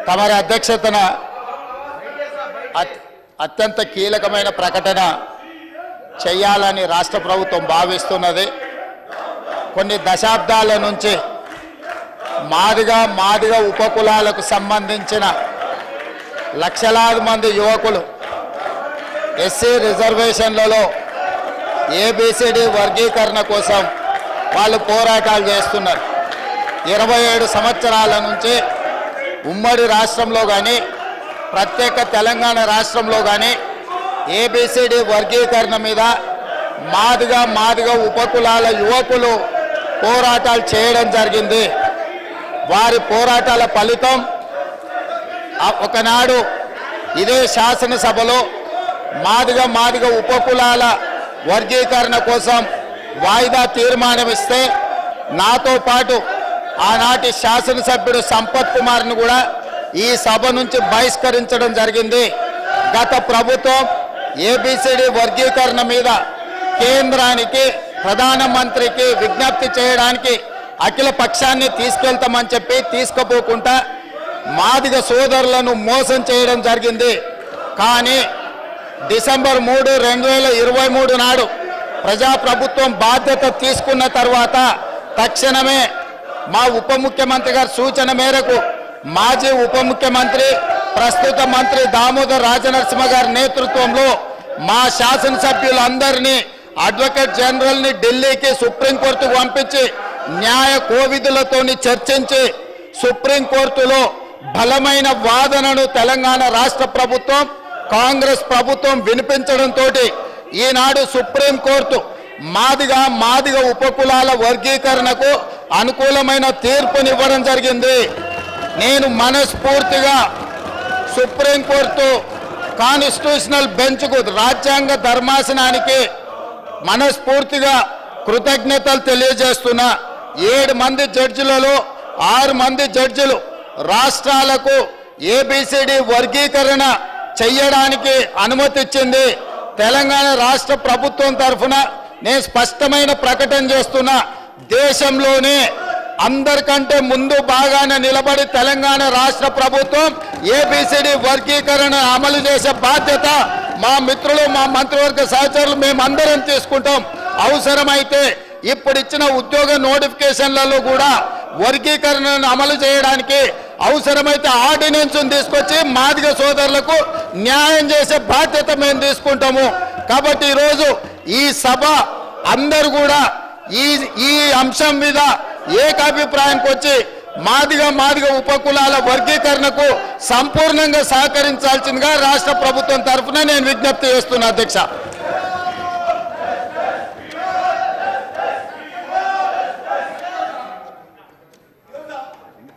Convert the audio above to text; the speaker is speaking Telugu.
తమరి అధ్యక్షతన అత్యంత కీలకమైన ప్రకటన చేయాలని రాష్ట్ర ప్రభుత్వం భావిస్తున్నది. కొన్ని దశాబ్దాల నుంచి మాదిగ ఉపకులాలకు సంబంధించిన లక్షలాది మంది యువకులు ఎస్సీ రిజర్వేషన్లలో ఏబిసిడి వర్గీకరణ కోసం వాళ్ళు పోరాటాలు చేస్తున్నారు. 27 సంవత్సరాల నుంచి ఉమ్మడి రాష్ట్రంలో కానీ ప్రత్యేక తెలంగాణ రాష్ట్రంలో కానీ ఏబిసిడి వర్గీకరణ మీద మాదిగ ఉపకులాల యువకులు పోరాటాలు చేయడం జరిగింది. వారి పోరాటాల ఫలితం ఒకనాడు ఇదే శాసనసభలో మాదిగ ఉపకులాల వర్గీకరణ కోసం వాయిదా తీర్మానం ఇస్తే నాతో పాటు ఆనాటి శాసనసభ్యుడు సంపత్ కుమార్ను కూడా ఈ సభ నుంచి బహిష్కరించడం జరిగింది. గత ప్రభుత్వం ఏబిసిడి వర్గీకరణ మీద కేంద్రానికి ప్రధానమంత్రికి విజ్ఞప్తి చేయడానికి అఖిల పక్షాన్ని తీసుకెళ్తామని చెప్పి తీసుకుపోకుండా మాదిగ సోదరులను మోసం చేయడం జరిగింది. కానీ డిసెంబర్ 3, 2023 నాడు ప్రజాప్రభుత్వం బాధ్యత తీసుకున్న తర్వాత తక్షణమే మా ఉప ముఖ్యమంత్రి గారి సూచన మేరకు మాజీ ఉప ముఖ్యమంత్రి ప్రస్తుత మంత్రి దామోదర్ రాజనరసింహ గారి నేతృత్వంలో మా శాసనసభ్యులందరినీ అడ్వకేట్ జనరల్ని ఢిల్లీకి సుప్రీంకోర్టుకు పంపించి న్యాయ కోవిధులతోని చర్చించి సుప్రీంకోర్టులో బలమైన వాదనను తెలంగాణ రాష్ట్ర ప్రభుత్వం కాంగ్రెస్ ప్రభుత్వం వినిపించడంతో ఈనాడు సుప్రీంకోర్టు మాదిగ ఉపకులాల వర్గీకరణకు అనుకూలమైన తీర్పునివ్వడం జరిగింది. నేను మనస్ఫూర్తిగా సుప్రీంకోర్టు కాన్స్టిట్యూషనల్ బెంచ్కు రాజ్యాంగ ధర్మాసనానికి మనస్ఫూర్తిగా కృతజ్ఞతలు తెలియజేస్తున్నా. 7 మంది జడ్జిలలో 6 మంది జడ్జిలు రాష్ట్రాలకు ఏబిసిడి వర్గీకరణ చెయ్యడానికి అనుమతి ఇచ్చింది. తెలంగాణ రాష్ట్ర ప్రభుత్వం తరఫున నేను స్పష్టమైన ప్రకటన చేస్తున్నా. దేశంలోనే అందరికంటే ముందు బాగానే నిలబడి తెలంగాణ రాష్ట్ర ప్రభుత్వం ఏబిసిడి వర్గీకరణ అమలు చేసే బాధ్యత మా మిత్రులు మా మంత్రివర్గ సహచరులు మేమందరం తీసుకుంటాం. అవసరమైతే ఇప్పుడు ఇచ్చిన ఉద్యోగ నోటిఫికేషన్లలో కూడా వర్గీకరణను అమలు చేయడానికి అవసరమైతే ఆర్డినెన్స్ తీసుకొచ్చి మాదిగ సోదరులకు న్యాయం చేసే బాధ్యత మేము తీసుకుంటాము. కాబట్టి ఈరోజు ఈ సభ అందరూ కూడా ఈ అంశం మీద ఏకాభిప్రాయానికి వచ్చి మాదిగ ఉపకులాల వర్గీకరణకు సంపూర్ణంగా సహకరించాల్సిందిగా రాష్ట్ర ప్రభుత్వం తరఫున నేను విజ్ఞప్తి చేస్తున్నా అధ్యక్ష.